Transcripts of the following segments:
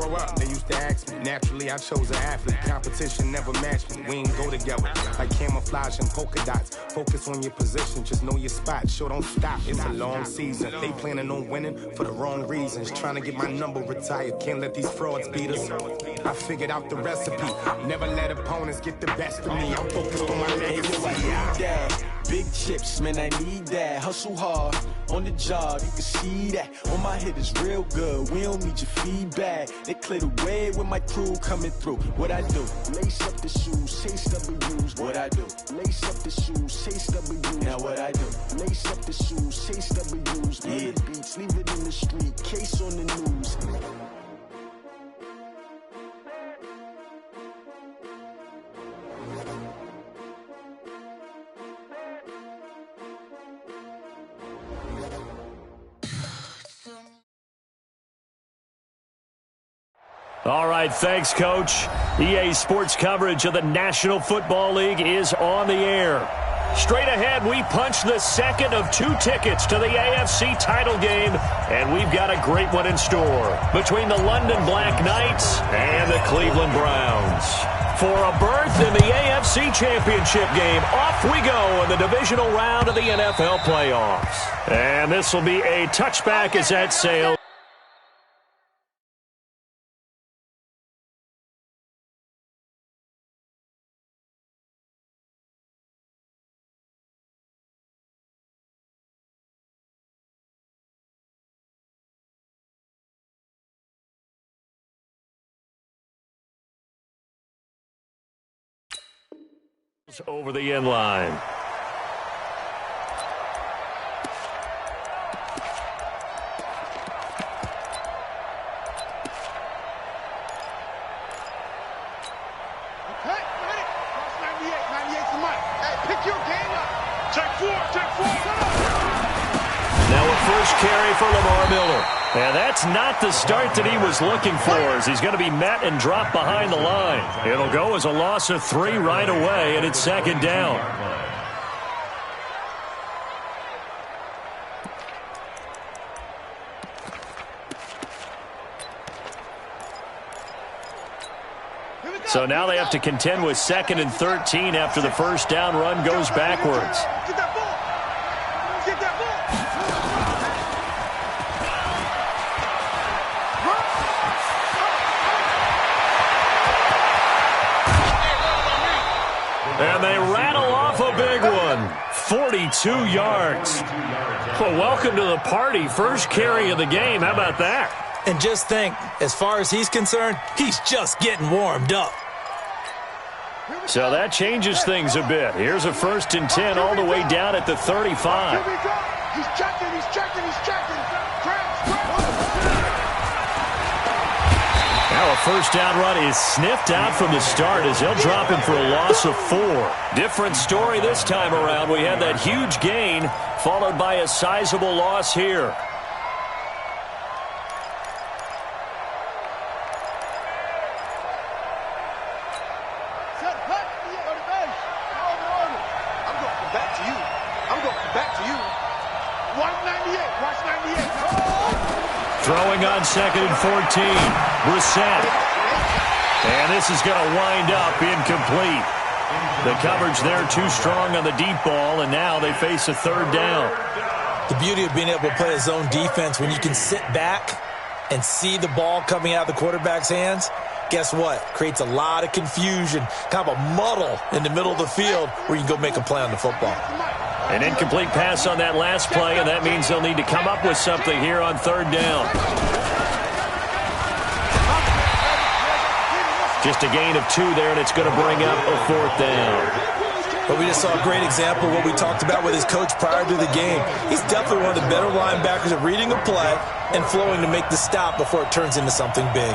grow up? They used to ask me. Naturally, I chose an athlete. Competition never matched me. We ain't go together. Like camouflage and polka dots. Focus on your position. Just know your spot. Sure, don't stop. It's a long season. They planning on winning for the wrong reasons. Trying to get my number retired. Can't let these frauds beat us. I figured out the recipe. Never let opponents get the best of me. I'm focused on my legacy. Big chips, man, I need that. Hustle hard on the job, you can see that. On my hit is real good. We don't need your feedback. They clear the way with my crew coming through. What I do? Lace up the shoes, chase W's. What I do? Lace up the shoes, chase W's. Now what I do? Lace up the shoes, chase W's. Yeah. Beats, leave it in the street. Case on the news. All right, thanks, Coach. EA Sports coverage of the National Football League is on the air. Straight ahead, we punch the second of 2 tickets to the AFC title game, and we've got a great one in store between the London Black Knights and the Cleveland Browns. For a berth in the AFC Championship game, off we go in the divisional round of the NFL playoffs. And this will be a touchback as that sails. Over the end line. Okay, ready? Cross 98, 98's the mic. Hey, pick your game up. Take 4, take 4. Now a first carry for Lamar Miller. And that's not the start that he was looking for, as he's going to be met and dropped behind the line. It'll go as a loss of 3 right away, and it's second down. So now they have to contend with 2nd and 13 after the first down run goes backwards. Get that ball. Get that ball. And they rattle off a big one. 42 yards. Well, welcome to the party. First carry of the game. How about that? And just think, as far as he's concerned, he's just getting warmed up. So that changes things a bit. Here's a 1st and 10 all the way down at the 35. Here we go. He's checking, he's checking, he's checking. Now a first down run is sniffed out from the start as they'll drop him for a loss of 4. Different story this time around. We had that huge gain followed by a sizable loss here. I'm going to come back to you. I'm going to come back to you. Watch 98. Watch 98. Throwing on 2nd and 14. Brissett. And this is going to wind up incomplete. The coverage there too strong on the deep ball, and now they face a 3rd down. The beauty of being able to play a zone defense when you can sit back and see the ball coming out of the quarterback's hands, guess what? Creates a lot of confusion, kind of a muddle in the middle of the field where you can go make a play on the football. An incomplete pass on that last play, and that means they'll need to come up with something here on 3rd down. Just a gain of 2 there, and it's going to bring up a 4th down. But we just saw a great example of what we talked about with his coach prior to the game. He's definitely one of the better linebackers at reading a play and flowing to make the stop before it turns into something big.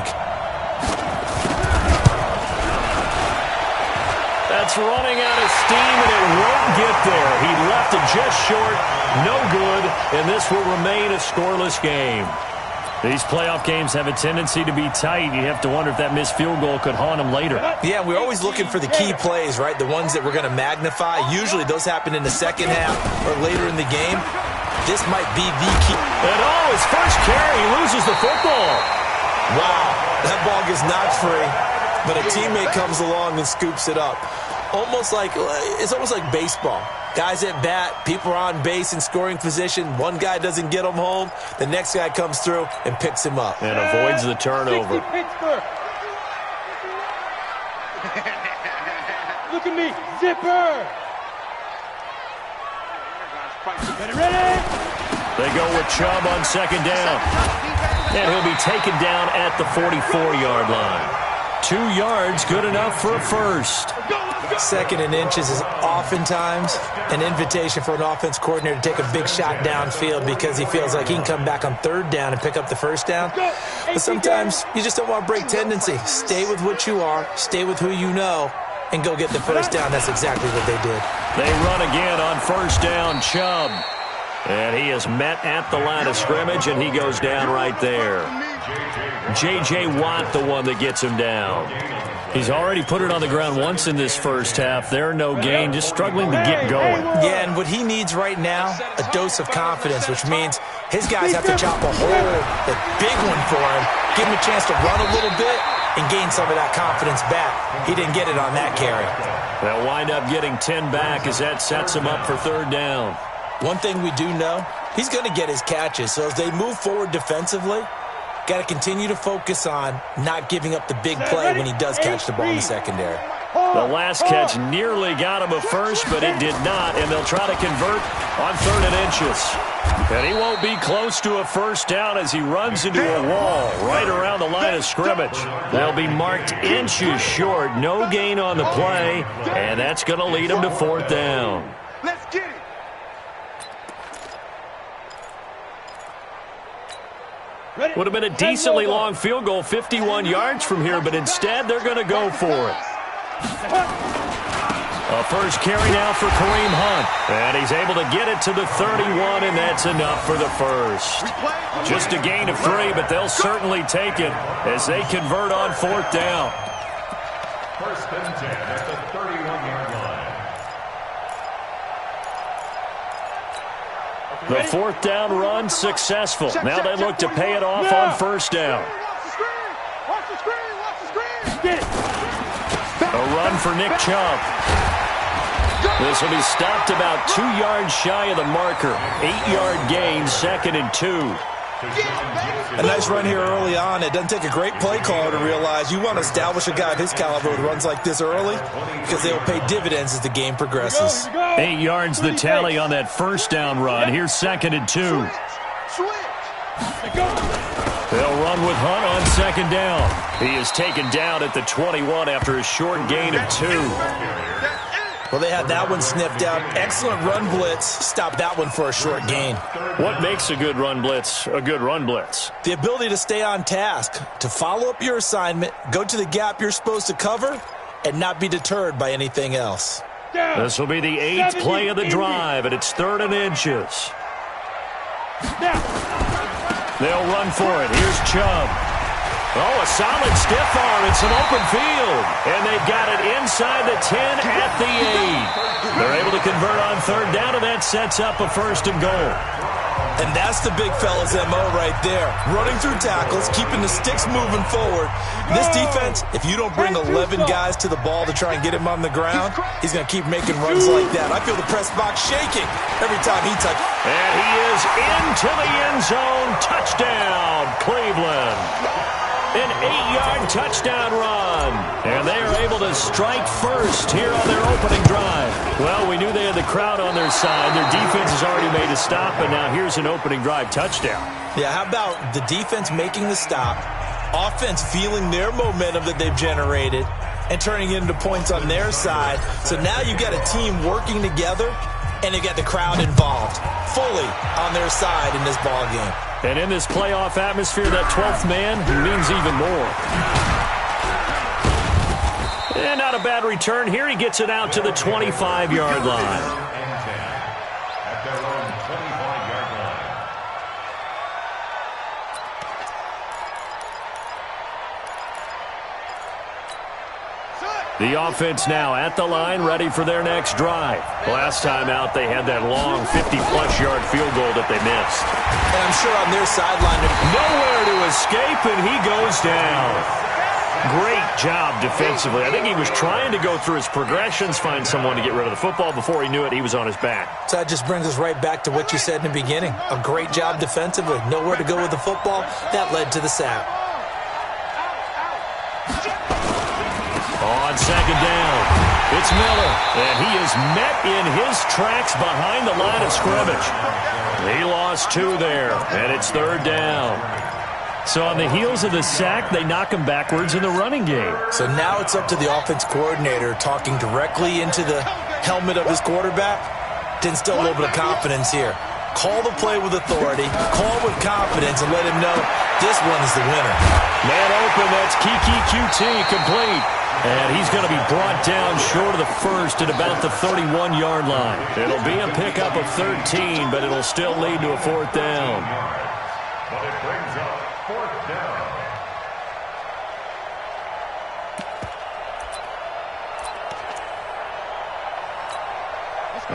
That's running out of steam, and it won't get there. He left it just short, no good, and this will remain a scoreless game. These playoff games have a tendency to be tight. You have to wonder if that missed field goal could haunt them later. Yeah, we're always looking for the key plays, right? The ones that we're going to magnify. Usually those happen in the second half or later in the game. This might be the key. And his first carry, he loses the football. Wow. That ball gets knocked free, but a teammate comes along and scoops it up. It's almost like baseball. Guys at bat, people are on base in scoring position. One guy doesn't get him home. The next guy comes through and picks him up. And avoids the turnover. Look at me, zipper. Ready? They go with Chubb on second down. And he'll be taken down at the 44-yard line. 2 yards, good enough for a first. Second and inches is oftentimes an invitation for an offense coordinator to take a big shot downfield because he feels like he can come back on third down and pick up the first down. But sometimes you just don't want to break tendency. Stay with what you are, stay with who you know, and go get the first down. That's exactly what they did. They run again on first down, Chubb. And he is met at the line of scrimmage, and he goes down right there. J.J. Watt, the one that gets him down. He's already put it on the ground once in this first half. There, no gain, just struggling to get going. Yeah, and what he needs right now, a dose of confidence, which means his guys have to chop a hole, a big one for him, give him a chance to run a little bit and gain some of that confidence back. He didn't get it on that carry. They'll wind up getting 10 back as that sets him up for third down. One thing we do know, he's going to get his catches. So as they move forward defensively, got to continue to focus on not giving up the big play when he does catch the ball in the secondary. The last catch nearly got him a first, but it did not, and they'll try to convert on third and inches. And he won't be close to a first down as he runs into a wall right around the line of scrimmage. They'll be marked inches short, no gain on the play, and that's going to lead him to fourth down. Let's get it. Would have been a decently long field goal, 51 yards from here, but instead they're going to go for it. A first carry now for Kareem Hunt. And he's able to get it to the 31, and that's enough for the first. Just a gain of 3, but they'll certainly take it as they convert on fourth down. First and 10 at the 31-yard line. The fourth down run successful. Now they look to pay it off on first down. Watch the screen. A run for Nick Chubb. This will be stopped about 2 yards shy of the marker. 8-yard gain, 2nd and 2. A nice run here early on. It doesn't take a great play caller to realize you want to establish a guy of his caliber who runs like this early because they will pay dividends as the game progresses. 8 yards the tally on that first down run. Here's 2nd and 2. They'll run with Hunt on second down. He is taken down at the 21 after a short gain of 2. Well, they had that one sniffed out. Excellent run blitz. Stop that one for a short gain. What makes a good run blitz a good run blitz? The ability to stay on task, to follow up your assignment, go to the gap you're supposed to cover, and not be deterred by anything else. This will be the 8th play of the drive, and it's 3rd and inches. They'll run for it. Here's Chubb. Oh, a solid stiff arm and some open field. And they've got it inside the 10 at the 8. They're able to convert on third down, and that sets up a 1st and goal. And that's the big fella's MO right there. Running through tackles, keeping the sticks moving forward. This defense, if you don't bring 11 guys to the ball to try and get him on the ground, he's going to keep making runs like that. I feel the press box shaking every time he touches. And he is into the end zone. Touchdown, Cleveland. An 8-yard touchdown run. And they are able to strike first here on their opening drive. Well, we knew they had the crowd on their side. Their defense has already made a stop, and now here's an opening drive touchdown. Yeah, how about the defense making the stop, offense feeling their momentum that they've generated, and turning it into points on their side. So now you've got a team working together, and they've got the crowd involved fully on their side in this ball game. And in this playoff atmosphere, that 12th man means even more. And not a bad return here. He gets it out to the 25-yard line. At their own 25-yard line. The offense now at the line, ready for their next drive. Last time out, they had that long 50-plus yard field goal that they missed. And I'm sure on their sideline, nowhere to escape, and he goes down. Great job defensively. I think he was trying to go through his progressions, find someone to get rid of the football. Before he knew it, he was on his back. So that just brings us right back to what you said in the beginning. A great job defensively. Nowhere to go with the football. That led to the sack. On second down, it's Miller, and he is met in his tracks behind the line of scrimmage. He lost 2 there, and it's third down. So on the heels of the sack, they knock him backwards in the running game. So now it's up to the offense coordinator talking directly into the helmet of his quarterback to instill a little bit of confidence here. Call the play with authority, call with confidence, and let him know this one is the winner. Man open, that's Kiki QT, complete. And he's going to be brought down short of the first at about the 31-yard line. It'll be a pickup of 13, but it'll still lead to a fourth down. But it brings up fourth down.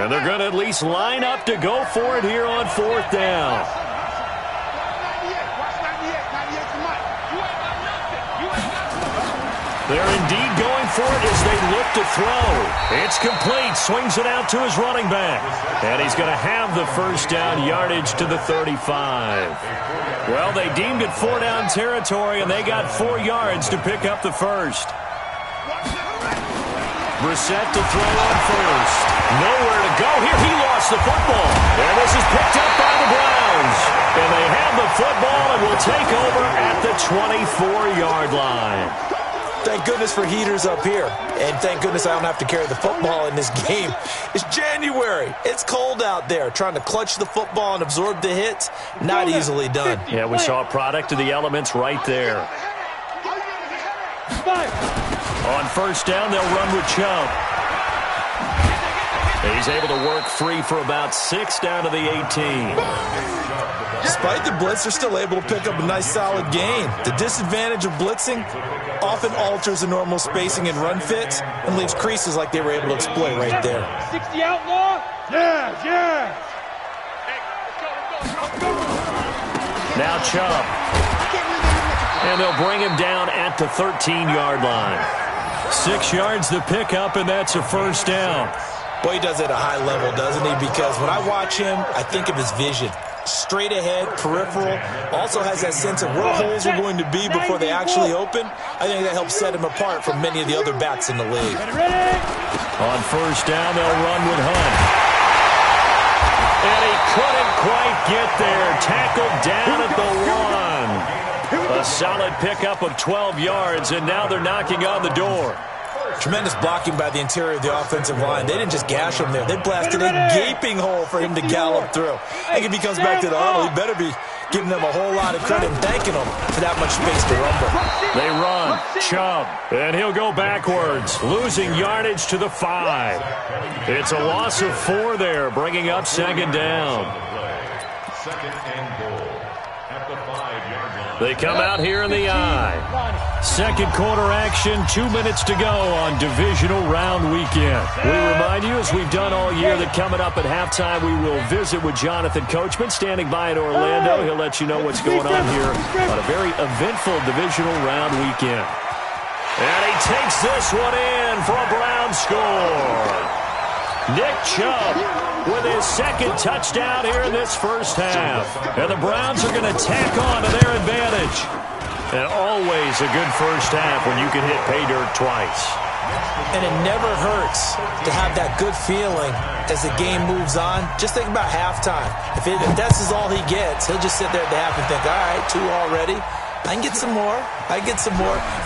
And they're going to at least line up to go for it here on fourth down. They're indeed going for it as they look to throw. It's complete. Swings it out to his running back. And he's going to have the first down yardage to the 35. Well, they deemed it 4-down territory, and they got 4 yards to pick up the first. Brissett to throw on first. Nowhere to go here. He lost the football. And this is picked up by the Browns. And they have the football and will take over at the 24-yard line. Thank goodness for heaters up here. And thank goodness I don't have to carry the football in this game. It's January. It's cold out there. Trying to clutch the football and absorb the hits, not easily done. Yeah, we saw a product of the elements right there. On first down, they'll run with Chubb. He's able to work free for about 6 down to the 18. Despite the blitz, they're still able to pick up a nice solid gain. The disadvantage of blitzing often alters the normal spacing and run fits and leaves creases like they were able to exploit right there. 60 outlaw? Yeah. Now Chubb. And they'll bring him down at the 13-yard line. 6 yards to pick up, and that's a first down. Boy, he does it at a high level, doesn't he? Because when I watch him, I think of his vision. Straight ahead, peripheral, also has that sense of where holes are going to be before they actually open. I think that helps set him apart from many of the other backs in the league. On first down, they'll run with Hunt. And he couldn't quite get there. Tackled down at the 1. A solid pickup of 12 yards, and now they're knocking on the door. Tremendous blocking by the interior of the offensive line. They didn't just gash him there. They blasted a gaping hole for him to gallop through. I think if he comes back to the huddle, he better be giving them a whole lot of credit and thanking them for that much space to rumble. They run. Chubb. And he'll go backwards, losing yardage to the 5. It's a loss of 4 there, bringing up second down. Second and goal at the 5-yard line. They come out here in the I. Second quarter action, 2 minutes to go on divisional round weekend. We remind you, as we've done all year, that coming up at halftime, we will visit with Jonathan Coachman, standing by in Orlando. He'll let you know what's going on here on a very eventful divisional round weekend. And he takes this one in for a Brown score. Nick Chubb with his second touchdown here in this first half. And the Browns are going to tack on to their advantage. And always a good first half when you can hit pay dirt twice. And it never hurts to have that good feeling as the game moves on. Just think about halftime. If this is all he gets, he'll just sit there at the half and think, all right, 2 already. I can get some more. And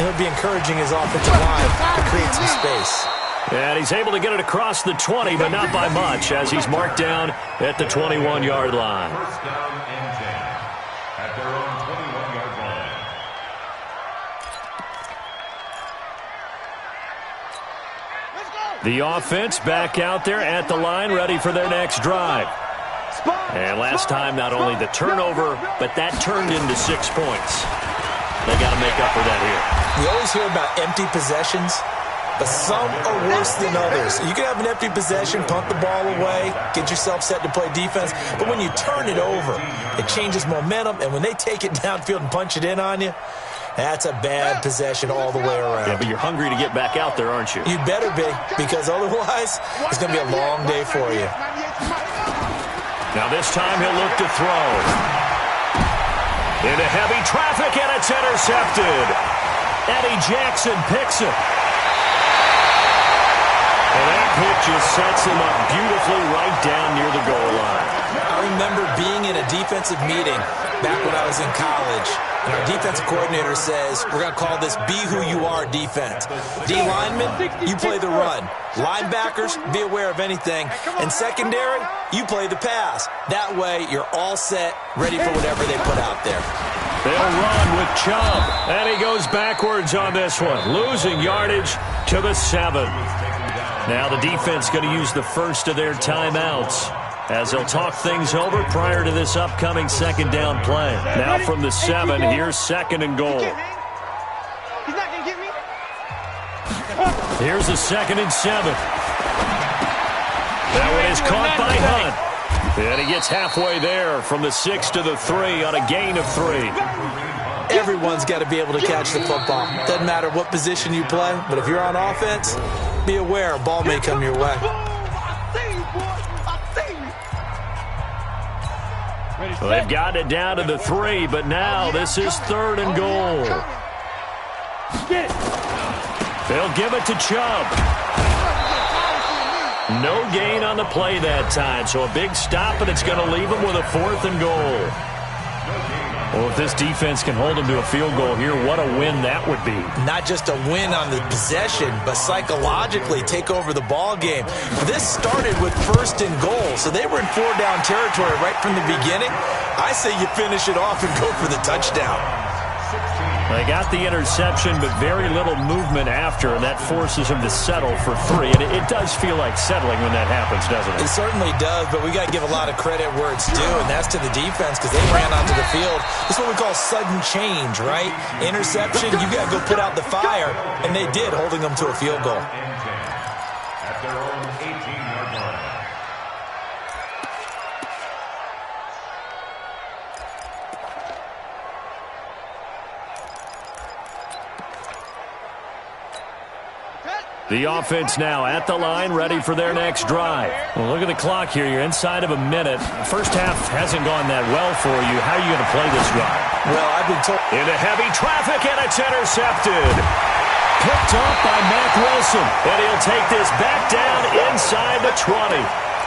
he'll be encouraging his offensive line to create some space. And he's able to get it across the 20, but not by much, as he's marked down at the 21-yard line. First down and 10 at their own 21-yard line. The offense back out there at the line, ready for their next drive. And last time, not only the turnover, but that turned into 6 points. They got to make up for that here. We always hear about empty possessions. but some are worse than others. You can have an empty possession, punt the ball away, get yourself set to play defense, but when you turn it over, it changes momentum, and when they take it downfield and punch it in on you, that's a bad possession all the way around. Yeah, but you're hungry to get back out there, aren't you? You better be, because otherwise, it's going to be a long day for you. Now this time he'll look to throw. Into heavy traffic, and it's intercepted. Eddie Jackson picks it. And that hit just sets him up beautifully right down near the goal line. I remember being in a defensive meeting back when I was in college, and our defensive coordinator says, we're going to call this Be Who You Are defense. D-linemen, you play the run. Linebackers, be aware of anything. And secondary, you play the pass. That way, you're all set, ready for whatever they put out there. They'll run with Chubb, and he goes backwards on this one, losing yardage to the 7. Now the defense going to use the first of their timeouts as they'll talk things over prior to this upcoming second down play. Now from the 7, here's second and goal. He's not going to get me. Here's the 2nd and 7. That one is caught by Hunt. And he gets halfway there from the 6 to the 3 on a gain of 3. Everyone's got to be able to catch the football. Doesn't matter what position you play, but if you're on offense, be aware a ball may come your way. Well, they've got it down to the 3, but now this is 3rd and goal. They'll give it to Chubb. No gain on the play that time, so a big stop, and it's going to leave them with a 4th and goal. Well, if this defense can hold them to a field goal here, what a win that would be. Not just a win on the possession, but psychologically take over the ball game. This started with 1st and goal, so they were in 4-down territory right from the beginning. I say you finish it off and go for the touchdown. They got the interception, but very little movement after, and that forces them to settle for 3. And it does feel like settling when that happens, doesn't it? It certainly does, but we got to give a lot of credit where it's due, and that's to the defense because they ran onto the field. It's what we call sudden change, right? Interception, you got to go put out the fire, and they did, holding them to a field goal. At their own 18-yard line. The offense now at the line, ready for their next drive. Well, look at the clock here. You're inside of a minute. First half hasn't gone that well for you. How are you going to play this drive? Well, I've been told. Into heavy traffic, and it's intercepted. Picked off by Mack Wilson. And he'll take this back down inside the 20.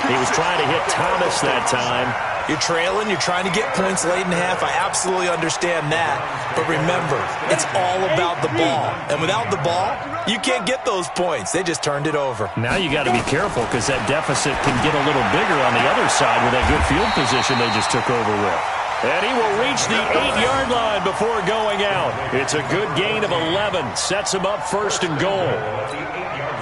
He was trying to hit Thomas that time. You're trailing. You're trying to get points late in half. I absolutely understand that. But remember, it's all about the ball. And without the ball, you can't get those points. They just turned it over. Now you got to be careful because that deficit can get a little bigger on the other side with that good field position they just took over with. And he will reach the 8-yard line before going out. It's a good gain of 11. Sets him up 1st and goal.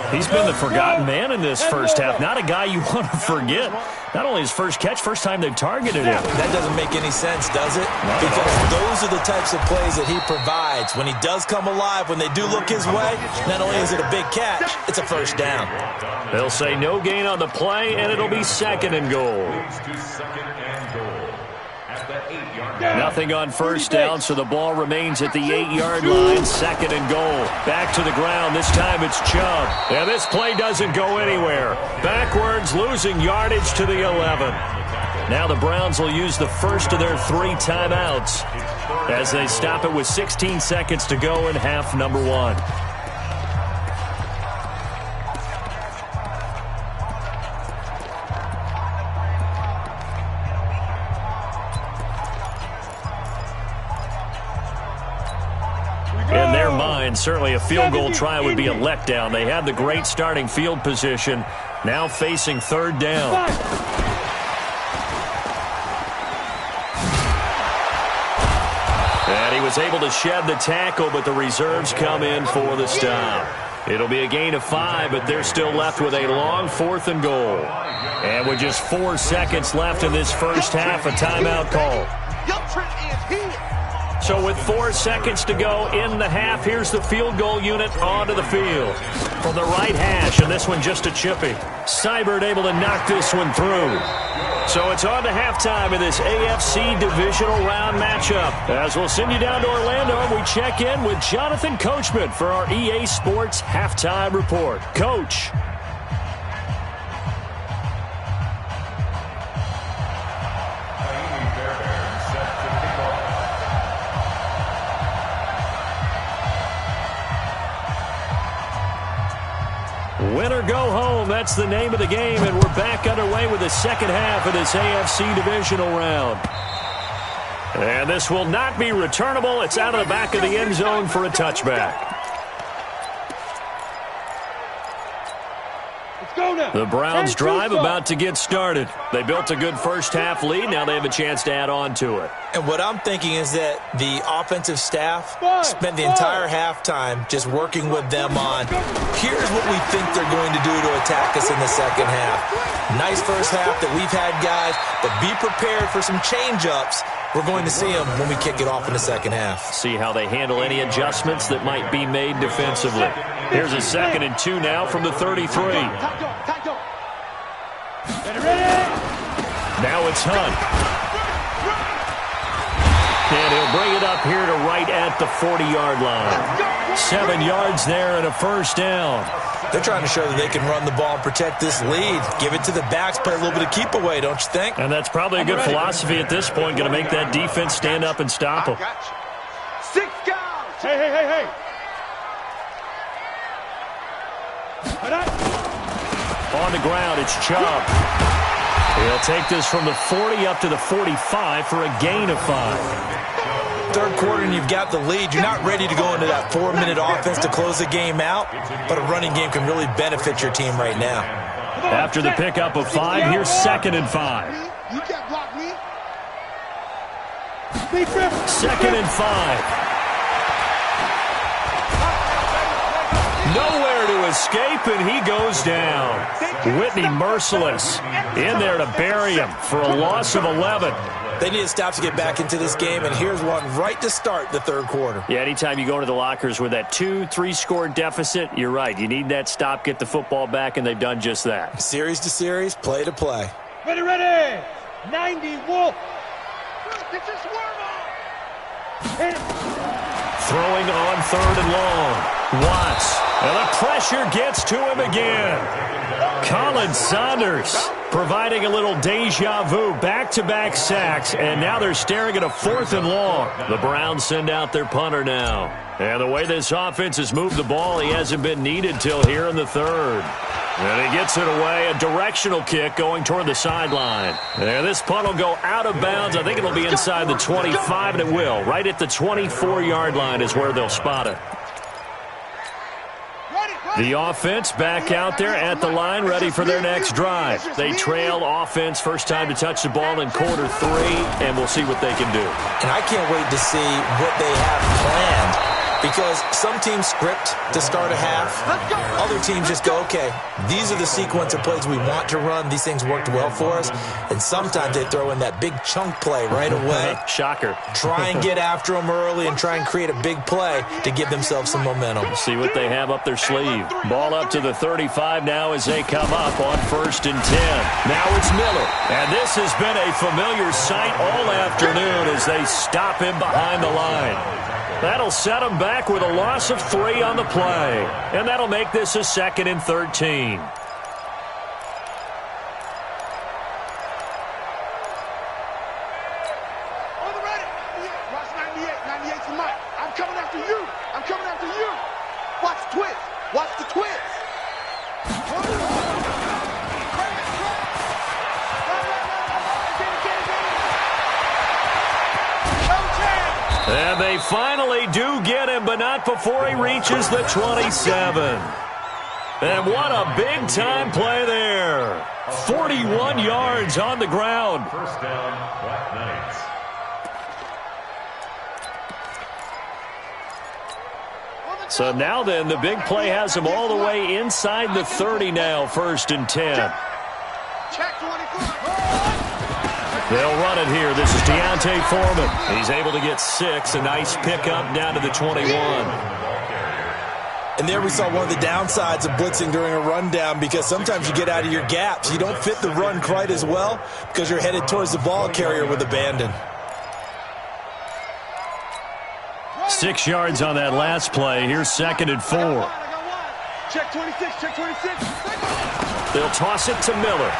He's been the forgotten man in this first half. Not a guy you want to forget. Not only his first catch, first time they've targeted him. That doesn't make any sense, does it? Because those are the types of plays that he provides. When he does come alive, when they do look his way, not only is it a big catch, it's a 1st down. They'll say no gain on the play, and it'll be 2nd and goal. Nothing on 1st down, so the ball remains at the 8-yard line. 2nd and goal. Back to the ground. This time it's Chubb. And this play doesn't go anywhere. Backwards, losing yardage to the 11. Now the Browns will use the first of their 3 timeouts as they stop it with 16 seconds to go in half number 1. In their mind, certainly a field goal try would be a letdown. They had the great starting field position, now facing 3rd down. And he was able to shed the tackle, but the reserves come in for the stop. It'll be a gain of 5, but they're still left with a long 4th and goal. And with just 4 seconds left in this first half, a timeout call. Your trip is here. So So with 4 seconds to go in the half, here's the field goal unit onto the field. From the right hash, and this one just a chippy. Seibert able to knock this one through. So it's on to halftime in this AFC divisional round matchup. As we'll send you down to Orlando, and we check in with Jonathan Coachman for our EA Sports Halftime Report. Coach. Win or go home, that's the name of the game, and we're back underway with the second half of this AFC divisional round. And this will not be returnable. It's out of the back of the end zone for a touchback. The Browns drive about to get started. They built a good first half lead. Now they have a chance to add on to it. And what I'm thinking is that the offensive staff spent the entire halftime just working with them on, here's what we think they're going to do to attack us in the second half. Nice first half that we've had, guys, but be prepared for some change-ups. We're going to see them when we kick it off in the second half. See how they handle any adjustments that might be made defensively. Here's a 2nd and 2 now from the 33. Now it's Hunt. And he'll bring it up here to right at the 40-yard line. 7 yards there and a first down. They're trying to show that they can run the ball and protect this lead. Give it to the backs, play a little bit of keep away, don't you think? And that's probably a good philosophy at this point, going to make that defense stand up and stop them. 6 guys. Hey. On the ground, it's Chubb. He'll take this from the 40 up to the 45 for a gain of 5. Third quarter and you've got the lead. You're not ready to go into that 4-minute offense to close the game out, but a running game can really benefit your team right now. After the pickup of 5, here's 2nd and 5. You can't block me. 2nd and 5. Nowhere to escape, and he goes down. Whitney merciless in there to bury him for a loss of 11. They need to stop to get back into this game, and here's one right to start the third quarter. Yeah, anytime you go into the lockers with that 2-3 score deficit, you're right. You need that stop, get the football back, and they've done just that. Series to series, play to play. Ready. 90 Wolf. It's a swarm. Throwing on 3rd and long. Watts. And the pressure gets to him again. Colin Saunders providing a little deja vu. Back-to-back sacks, and now they're staring at a 4th and long. The Browns send out their punter now. And the way this offense has moved the ball, he hasn't been needed till here in the 3rd. And he gets it away, a directional kick going toward the sideline. And this punt will go out of bounds. I think it'll be inside the 25, and it will. Right at the 24-yard line is where they'll spot it. The offense back out there at the line, ready for their next drive. They trail offense, first time to touch the ball in quarter 3, and we'll see what they can do. And I can't wait to see what they have planned. Because some teams script to start a half. Other teams just go, okay, these are the sequence of plays we want to run. These things worked well for us. And sometimes they throw in that big chunk play right away. Shocker. Try and get after them early and try and create a big play to give themselves some momentum. See what they have up their sleeve. Ball up to the 35 now as they come up on 1st and 10. Now it's Miller. And this has been a familiar sight all afternoon as they stop him behind the line. That'll set them back with a loss of 3 on the play. And that'll make this a 2nd and 13. On the ready. Watch 98. 98's the mic. I'm coming after you. I'm coming after you. Watch the twist. Watch the twist. And they finally do get him, but not before he reaches the 27. And what a big-time play there. 41 yards on the ground. First down, Black Knights. So now then, the big play has him all the way inside the 30 now, 1st and 10. Check 24. They'll run it here. This is Deontay Foreman. He's able to get 6. A nice pickup down to the 21. And there we saw one of the downsides of blitzing during a rundown, because sometimes you get out of your gaps. You don't fit the run quite as well because you're headed towards the ball carrier with abandon. 6 yards on that last play. Here's 2nd and 4. Check 26, check 26. They'll toss it to Miller.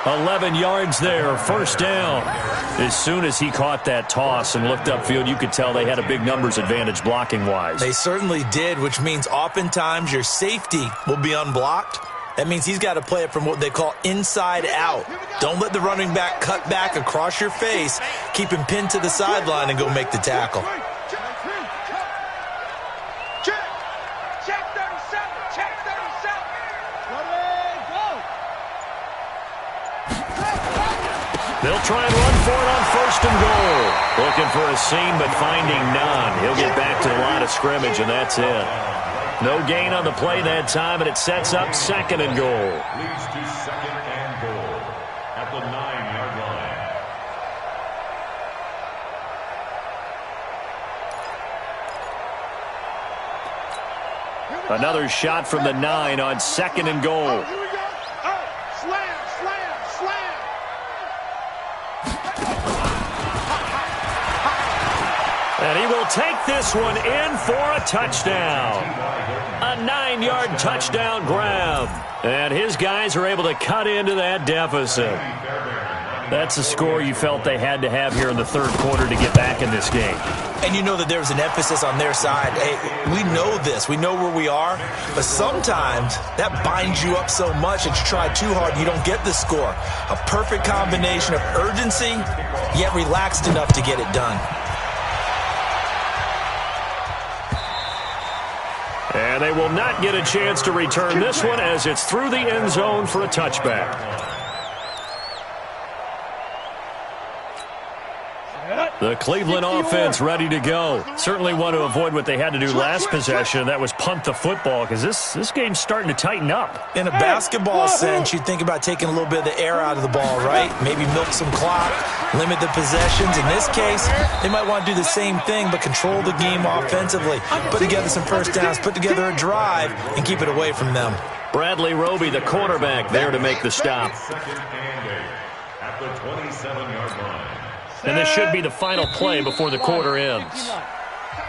11 yards there, first down. As soon as he caught that toss and looked upfield, you could tell they had a big numbers advantage blocking-wise. They certainly did, which means oftentimes your safety will be unblocked. That means he's got to play it from what they call inside out. Don't let the running back cut back across your face. Keep him pinned to the sideline and go make the tackle. They'll try and run for it on 1st and goal. Looking for a seam, but finding none. He'll get back to the line of scrimmage, and that's it. No gain on the play that time, and it sets up 2nd and goal. Leads to 2nd and goal at the 9-yard line. Another shot from the 9 on 2nd and goal. Here we go. Slam, slam, slam. And he will take this one in for a touchdown. A 9-yard touchdown grab. And his guys are able to cut into that deficit. That's a score you felt they had to have here in the 3rd quarter to get back in this game. And you know that there was an emphasis on their side. Hey, we know this. We know where we are. But sometimes that binds you up so much that you try too hard, you don't get the score. A perfect combination of urgency, yet relaxed enough to get it done. And they will not get a chance to return this one as it's through the end zone for a touchback. The Cleveland offense ready to go. Certainly want to avoid what they had to do last possession. That was punt the football, because this game's starting to tighten up. In a basketball sense, you think about taking a little bit of the air out of the ball, right? Maybe milk some clock, limit the possessions. In this case, they might want to do the same thing, but control the game offensively. Put together some first downs, put together a drive, and keep it away from them. Bradley Roby, the quarterback, there to make the stop. 2nd and 8 at the 27-yard line. And this should be the final play before the quarter ends.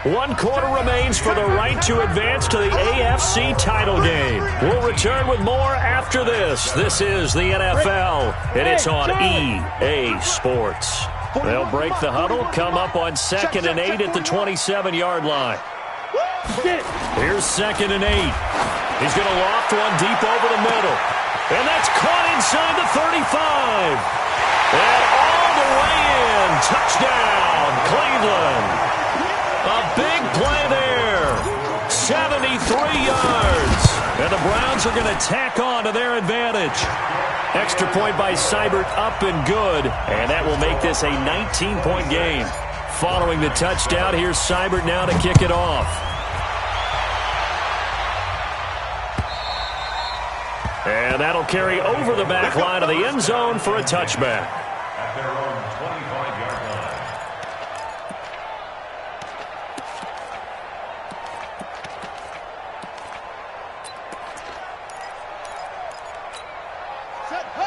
1 quarter remains for the right to advance to the AFC title game. We'll return with more after this. This is the NFL, and it's on EA Sports. They'll break the huddle, come up on 2nd and 8 at the 27-yard line. Here's 2nd and 8. He's going to loft one deep over the middle. And that's caught inside the 35. And all the way in. Touchdown, Cleveland. A big play there. 73 yards. And the Browns are going to tack on to their advantage. Extra point by Seibert, up and good. And that will make this a 19-point game. Following the touchdown, here's Seibert now to kick it off. And that'll carry over the back line of the end zone for a touchback. At their own 25-yard line.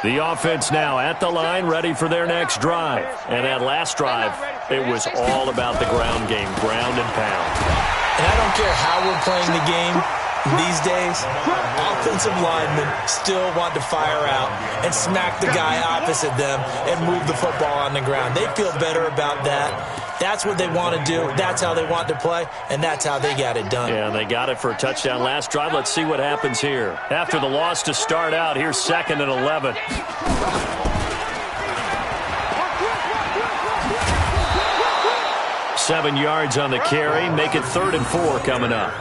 The offense now at the line, ready for their next drive. And that last drive, it was all about the ground game, ground and pound. And I don't care how we're playing the game these days, offensive linemen still want to fire out and smack the guy opposite them and move the football on the ground. They feel better about that. That's what they want to do. That's how they want to play, and that's how they got it done. Yeah, they got it for a touchdown last drive. Let's see what happens here. After the loss to start out, here's 2nd and 11. Seven yards on the carry. Make it 3rd and 4 coming up.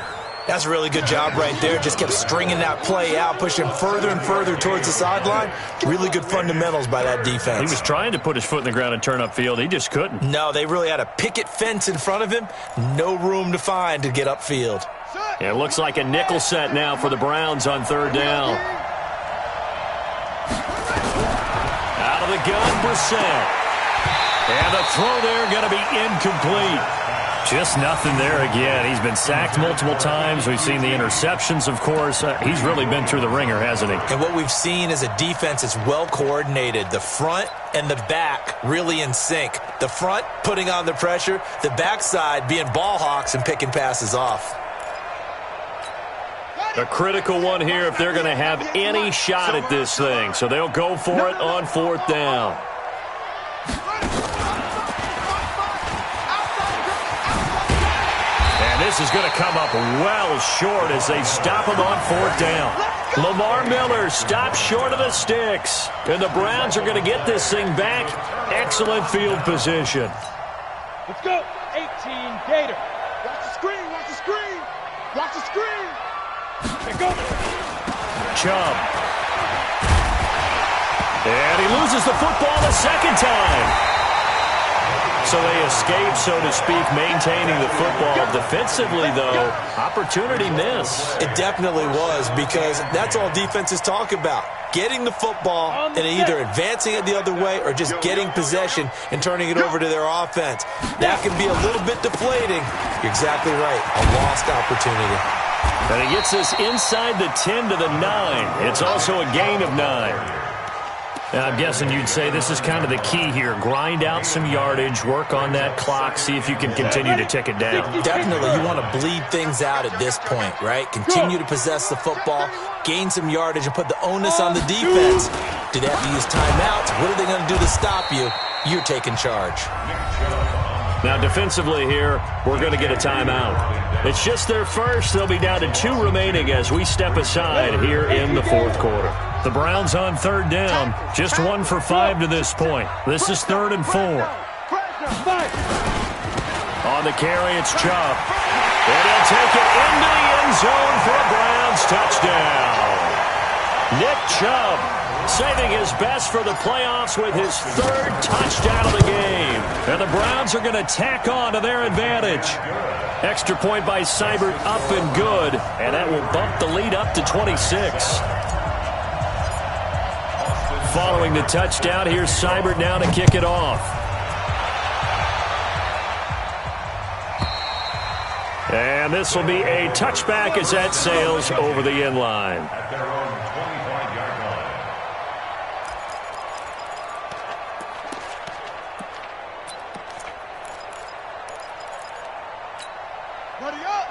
That's a really good job right there. Just kept stringing that play out, pushing further and further towards the sideline. Really good fundamentals by that defense. He was trying to put his foot in the ground and turn upfield. He just couldn't. No, they really had a picket fence in front of him. No room to find to get upfield. It looks like a nickel set now for the Browns on 3rd down. the gun, Brissett. And the throw there going to be incomplete. Just nothing there again. He's been sacked multiple times. We've seen the interceptions, of course. He's really been through the ringer, hasn't he? And what we've seen is a defense that's well coordinated. The front and the back really in sync. The front putting on the pressure. The backside being ball hawks and picking passes off. A critical one here if they're going to have any shot at this thing. So they'll go for it on 4th down. This is going to come up well short as they stop him on 4th down. Lamar Miller stops short of the sticks. And the Browns are going to get this thing back. Excellent field position. Let's go. 18 Gator. Watch the screen. Watch the screen. Watch the screen. Here go. Chubb. And he loses the football the second time. So they escape, so to speak, maintaining the football. Defensively, though, opportunity miss. It definitely was, because that's all defenses talk about. Getting the football and either advancing it the other way or just getting possession and turning it over to their offense. That can be a little bit deflating. You're exactly right. A lost opportunity. And he gets us inside the 10 to the 9. It's also a gain of 9. Now, I'm guessing you'd say this is kind of the key here. Grind out some yardage, work on that clock, see if you can continue to tick it down. Definitely, you want to bleed things out at this point, right? Continue to possess the football, gain some yardage, and put the onus on the defense. Do they have to use timeouts? What are they going to do to stop you? You're taking charge. Now, defensively here, we're going to get a timeout. It's just their first. They'll be down to 2 remaining as we step aside here in the 4th quarter. The Browns on 3rd down, just 1 for 5 to this point. This is 3rd and 4. On the carry, it's Chubb. And he'll take it into the end zone for a Browns touchdown. Nick Chubb saving his best for the playoffs with his 3rd touchdown of the game. And the Browns are going to tack on to their advantage. Extra point by Seibert up and good. And that will bump the lead up to 26. Following the touchdown, here's Seibert now to kick it off. And this will be a touchback as that sails over the end line. At their own 25-yard line.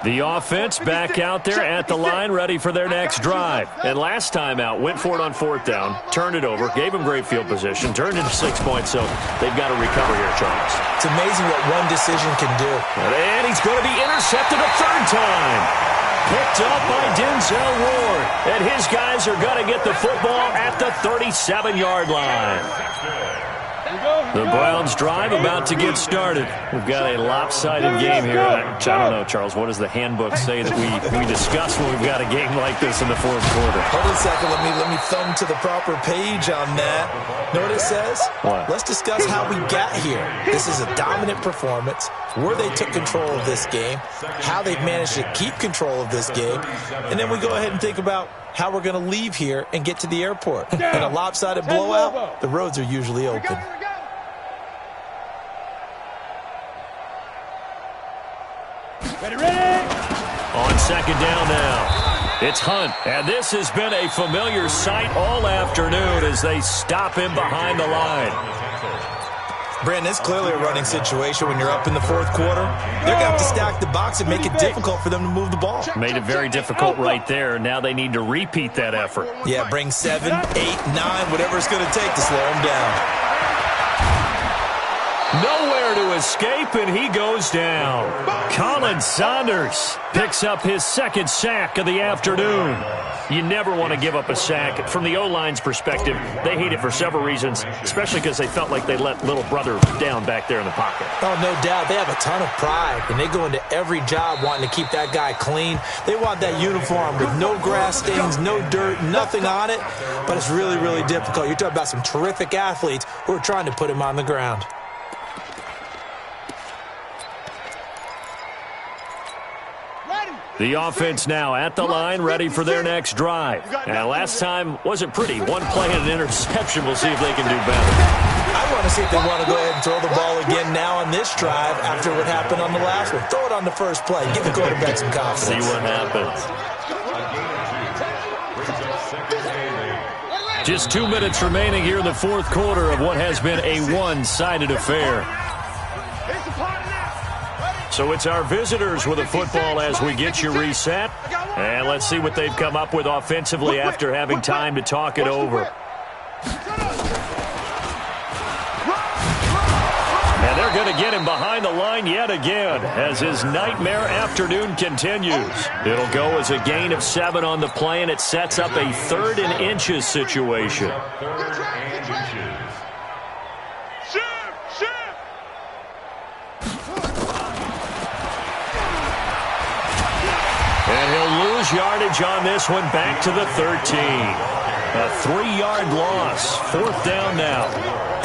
The offense back out there at the line, ready for their next drive. And last time out, went for it on 4th down, turned it over, gave them great field position, turned into 6 points, so they've got to recover here, Charles. It's amazing what one decision can do. And he's going to be intercepted a 3rd time. Picked up by Denzel Ward. And his guys are going to get the football at the 37-yard line. The Browns drive about to get started. We've got a lopsided game here. I don't know, Charles, what does the handbook say that we discuss when we've got a game like this in the 4th quarter? Hold on a second. Let me thumb to the proper page on that. Know what it says? What? Let's discuss how we got here. This is a dominant performance, where they took control of this game, how they've managed to keep control of this game, and then we go ahead and think about how we're going to leave here and get to the airport. In a lopsided blowout, the roads are usually open. Ready. On 2nd down now, it's Hunt. And this has been a familiar sight all afternoon as they stop him behind the line. Brandon, it's clearly a running situation when you're up in the 4th quarter. They're going to have to stack the box and make it difficult for them to move the ball. Made it very difficult right there. Now they need to repeat that effort. Yeah, bring 7, 8, 9, whatever it's going to take to slow them down. Nowhere to escape, and he goes down. Colin Saunders picks up his 2nd sack of the afternoon. You never want to give up a sack. From the O-line's perspective, they hate it for several reasons, especially because they felt like they let little brother down back there in the pocket. Oh, no doubt. They have a ton of pride, and they go into every job wanting to keep that guy clean. They want that uniform with no grass stains, no dirt, nothing on it, but it's really, really difficult. You're talking about some terrific athletes who are trying to put him on the ground. The offense now at the line, ready for their next drive. And last time wasn't pretty. One play and an interception. We'll see if they can do better. I want to see if they want to go ahead and throw the ball again now on this drive after what happened on the last one. Throw it on the first play. Give the quarterback some confidence. See what happens. Just 2 minutes remaining here in the fourth quarter of what has been a one-sided affair. So it's our visitors with the football as we get you reset. And let's see what they've come up with offensively after having time to talk it over. And they're going to get him behind the line yet again as his nightmare afternoon continues. It'll go as a gain of 7 on the play, and it sets up a 3rd and inches situation. And he'll lose yardage on this one, back to the 13. A 3-yard loss. 4th down now.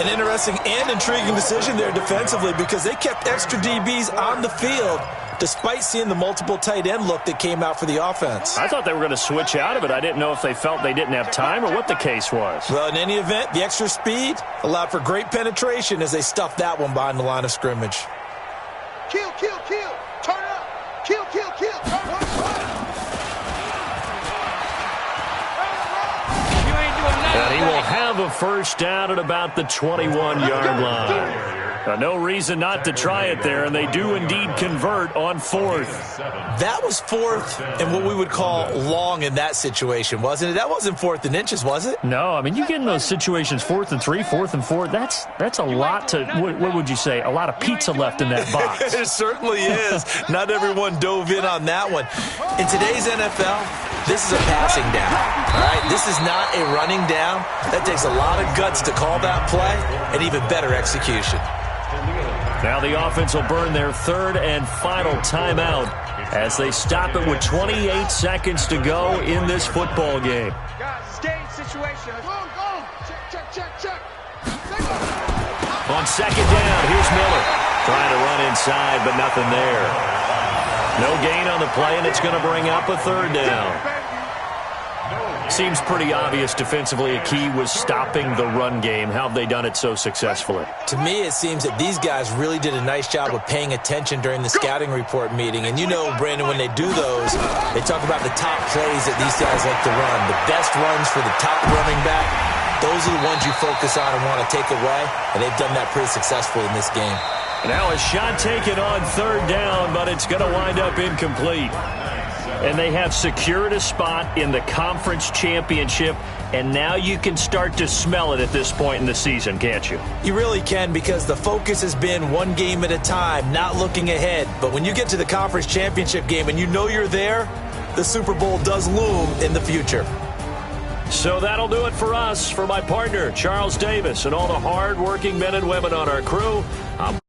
An interesting and intriguing decision there defensively because they kept extra DBs on the field despite seeing the multiple tight end look that came out for the offense. I thought they were going to switch out of it. I didn't know if they felt they didn't have time or what the case was. Well, in any event, the extra speed allowed for great penetration as they stuffed that one behind the line of scrimmage. Kill, kill, kill. Turn it up. Kill, kill, kill. And he will have a first down at about the 21-yard line. No reason not to try it there, and they do indeed convert on 4th. That was 4th and what we would call long in that situation, wasn't it? That wasn't 4th and inches, was it? No, I mean, you get in those situations 4th and 3, 4th and 4. That's a lot to, what would you say, a lot of pizza left in that box. It certainly is. Not everyone dove in on that one. In today's NFL, this is a passing down. All right, this is not a running down. That takes a lot of guts to call that play and even better execution. Now the offense will burn their 3rd and final timeout as they stop it with 28 seconds to go in this football game. Guys, game situation. Go. Check. On 2nd down, here's Miller. Trying to run inside, but nothing there. No gain on the play, and it's going to bring up a 3rd down. Seems pretty obvious defensively a key was stopping the run game. How have they done it so successfully? To me, it seems that these guys really did a nice job of paying attention during the scouting report meeting. And you know, Brandon, when they do those, they talk about the top plays that these guys like to run. The best runs for the top running back, those are the ones you focus on and want to take away. And they've done that pretty successfully in this game. Now a shot taken on 3rd down, but it's going to wind up incomplete. And they have secured a spot in the conference championship, and now you can start to smell it at this point in the season, can't you? You really can, because the focus has been one game at a time, not looking ahead. But when you get to the conference championship game and you know you're there, the Super Bowl does loom in the future. So that'll do it for us. For my partner, Charles Davis, and all the hard-working men and women on our crew, I'm